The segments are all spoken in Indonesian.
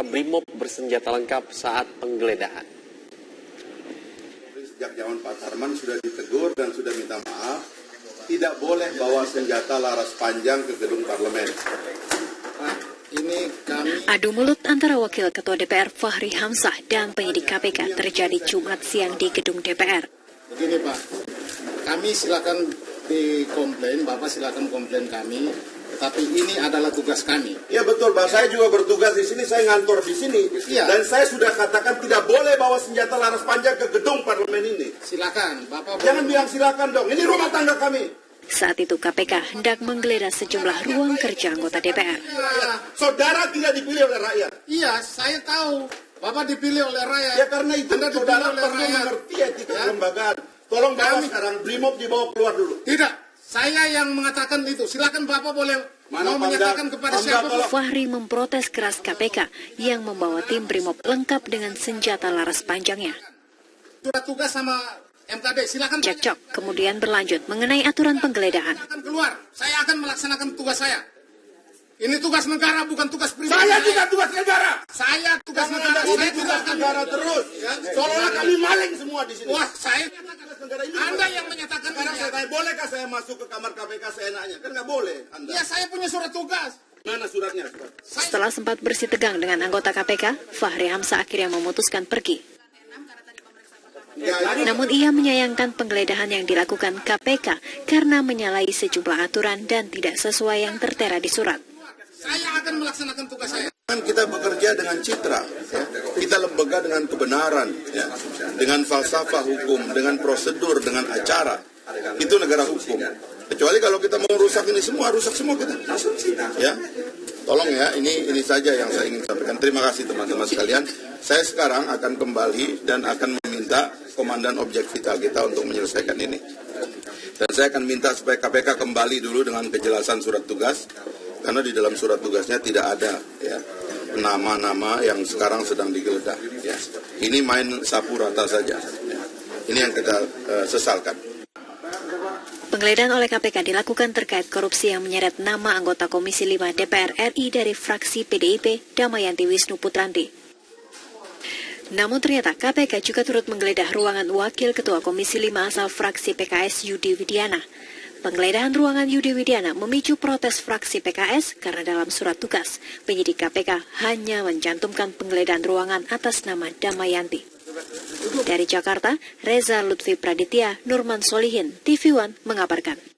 anggota BRIMOB bersenjata lengkap saat penggeledahan. Sejak zaman Pak Sarman sudah ditegur dan sudah minta maaf, tidak boleh bawa senjata laras panjang ke gedung parlemen. Adu mulut antara Wakil Ketua DPR Fahri Hamzah dan penyidik KPK terjadi Jumat siang di gedung DPR. Begini Pak, kami silakan dikomplain, Bapak silakan komplain kami, tapi ini adalah tugas kami. Ya betul Pak, saya juga bertugas di sini, saya ngantor di sini. Ya. Dan saya sudah katakan tidak boleh bawa senjata laras panjang ke gedung parlemen ini. Silakan, Bapak. Jangan bilang silakan dong, ini rumah tangga kami. Saat itu KPK hendak menggeledah sejumlah ruang kerja anggota DPR. Saudara tidak dipilih oleh rakyat. Iya, saya tahu. Bapak dipilih oleh rakyat. Ya karena itu saudara perlu mengerti etika kelembagaan. Tolong Bapak sekarang BRIMOB dibawa keluar dulu. Tidak, saya yang mengatakan itu. Silakan Bapak boleh mau menyatakan kepada siapa. Fahri memprotes keras KPK yang membawa tim BRIMOB lengkap dengan senjata laras panjangnya. Surat tugas sama MKD, silakan. Cekcok kemudian berlanjut mengenai aturan penggeledahan. Akan keluar, saya akan melaksanakan tugas saya. Ini tugas negara, bukan tugas pribadi. Saya juga tugas negara. Saya tugas negara. Ini tugas negara terus. Seolah-olah kami maling semua di sini. Wah, saya Anda yang menyatakan sekarang saya tanya, bolehkah saya masuk ke kamar KPK seenaknya? Kan nggak boleh Anda. Ya, saya punya surat tugas. Mana suratnya? Setelah sempat bersih tegang dengan anggota KPK, Fahri Hamzah akhirnya memutuskan pergi. Namun ia menyayangkan penggeledahan yang dilakukan KPK karena menyalahi sejumlah aturan dan tidak sesuai yang tertera di surat. Saya akan melaksanakan tugas saya. Kita bekerja dengan citra, ya. Kita lembaga dengan kebenaran, ya. Dengan falsafah hukum, dengan prosedur, dengan acara. Itu negara hukum. Kecuali kalau kita mau rusak ini semua, rusak semua kita. Ya, tolong ya, ini saja yang saya ingin sampaikan. Terima kasih teman-teman sekalian. Saya sekarang akan kembali dan akan meminta komandan objek vital kita untuk menyelesaikan ini. Dan saya akan minta supaya KPK kembali dulu dengan kejelasan surat tugas. Karena di dalam surat tugasnya tidak ada ya nama-nama yang sekarang sedang digeledah. Ya. Ini main sapu rata saja. Ya. Ini yang kita sesalkan. Penggeledahan oleh KPK dilakukan terkait korupsi yang menyeret nama anggota Komisi 5 DPR RI dari fraksi PDIP, Damayanti Wisnu Putranti. Namun ternyata KPK juga turut menggeledah ruangan Wakil Ketua Komisi 5 asal fraksi PKS Yudi Widiana. Penggeledahan ruangan Yudi Widiana memicu protes fraksi PKS karena dalam surat tugas, penyidik KPK hanya mencantumkan penggeledahan ruangan atas nama Damayanti. Dari Jakarta, Reza Lutfi Praditya, Nurman Solihin, TV One mengabarkan.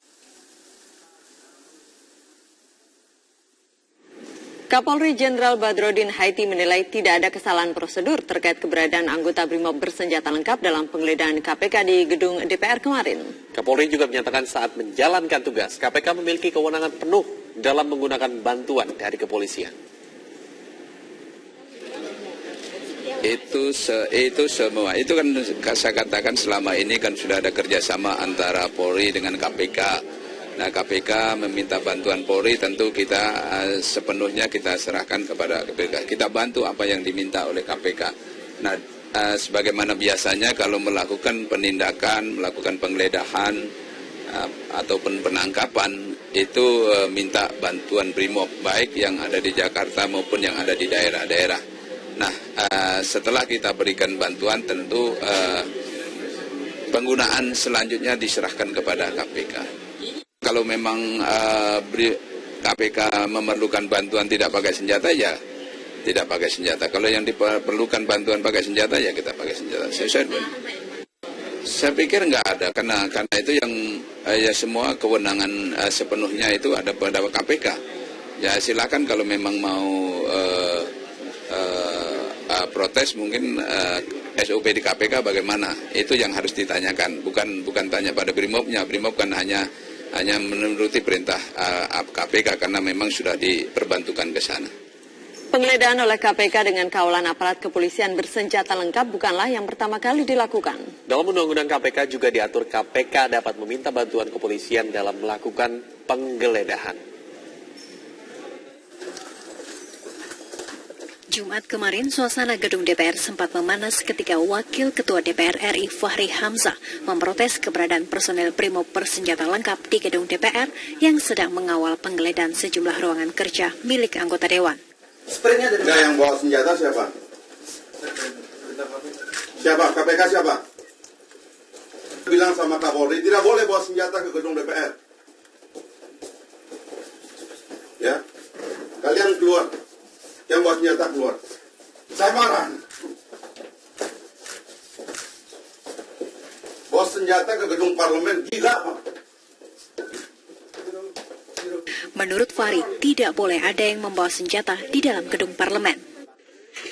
Kapolri Jenderal Badrodin Haiti menilai tidak ada kesalahan prosedur terkait keberadaan anggota BRIMOB bersenjata lengkap dalam penggeledahan KPK di gedung DPR kemarin. Kapolri juga menyatakan saat menjalankan tugas, KPK memiliki kewenangan penuh dalam menggunakan bantuan dari kepolisian. Itu semua, itu kan saya katakan selama ini kan sudah ada kerjasama antara Polri dengan KPK. Nah, KPK meminta bantuan Polri, tentu kita sepenuhnya kita serahkan kepada KPK. Kita bantu apa yang diminta oleh KPK. Nah, sebagaimana biasanya kalau melakukan penindakan, melakukan penggeledahan ataupun penangkapan, itu minta bantuan BRIMOB, baik yang ada di Jakarta maupun yang ada di daerah-daerah. Nah, setelah kita berikan bantuan, tentu penggunaan selanjutnya diserahkan kepada KPK. Kalau memang KPK memerlukan bantuan tidak pakai senjata, ya tidak pakai senjata. Kalau yang diperlukan bantuan pakai senjata, ya kita pakai senjata. Saya pikir nggak ada, karena itu yang ya semua kewenangan sepenuhnya itu ada pada KPK. Ya silakan kalau memang mau protes, mungkin SOP di KPK bagaimana, itu yang harus ditanyakan, bukan tanya pada BRIMOB-nya. BRIMOB kan hanya menuruti perintah KPK karena memang sudah diperbantukan ke sana. Penggeledahan oleh KPK dengan kawalan aparat kepolisian bersenjata lengkap bukanlah yang pertama kali dilakukan. Dalam Undang-Undang KPK juga diatur KPK dapat meminta bantuan kepolisian dalam melakukan penggeledahan. Jumat kemarin, suasana gedung DPR sempat memanas ketika Wakil Ketua DPR RI Fahri Hamzah memprotes keberadaan personel BRIMOB bersenjata lengkap di gedung DPR yang sedang mengawal penggeledahan sejumlah ruangan kerja milik anggota Dewan. Spraynya dari Enggak, yang bawa senjata siapa? Siapa? KPK siapa? Bilang sama Kapolri, tidak boleh bawa senjata ke gedung DPR. Ya, kalian keluar. Yang bawa senjata keluar. Saya marah. Bawa senjata ke gedung parlemen, gila Pak. Menurut Fahri, tidak boleh ada yang membawa senjata di dalam gedung parlemen.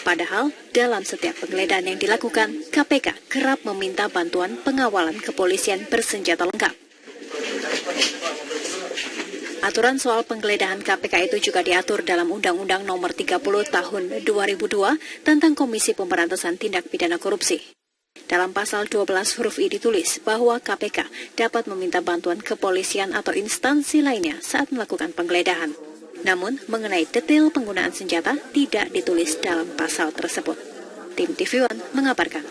Padahal, dalam setiap penggeledahan yang dilakukan, KPK kerap meminta bantuan pengawalan kepolisian bersenjata lengkap. Aturan soal penggeledahan KPK itu juga diatur dalam Undang-Undang Nomor 30 Tahun 2002 tentang Komisi Pemberantasan Tindak Pidana Korupsi. Dalam pasal 12 huruf I ditulis bahwa KPK dapat meminta bantuan kepolisian atau instansi lainnya saat melakukan penggeledahan. Namun, mengenai detail penggunaan senjata tidak ditulis dalam pasal tersebut. Tim TV One mengabarkan.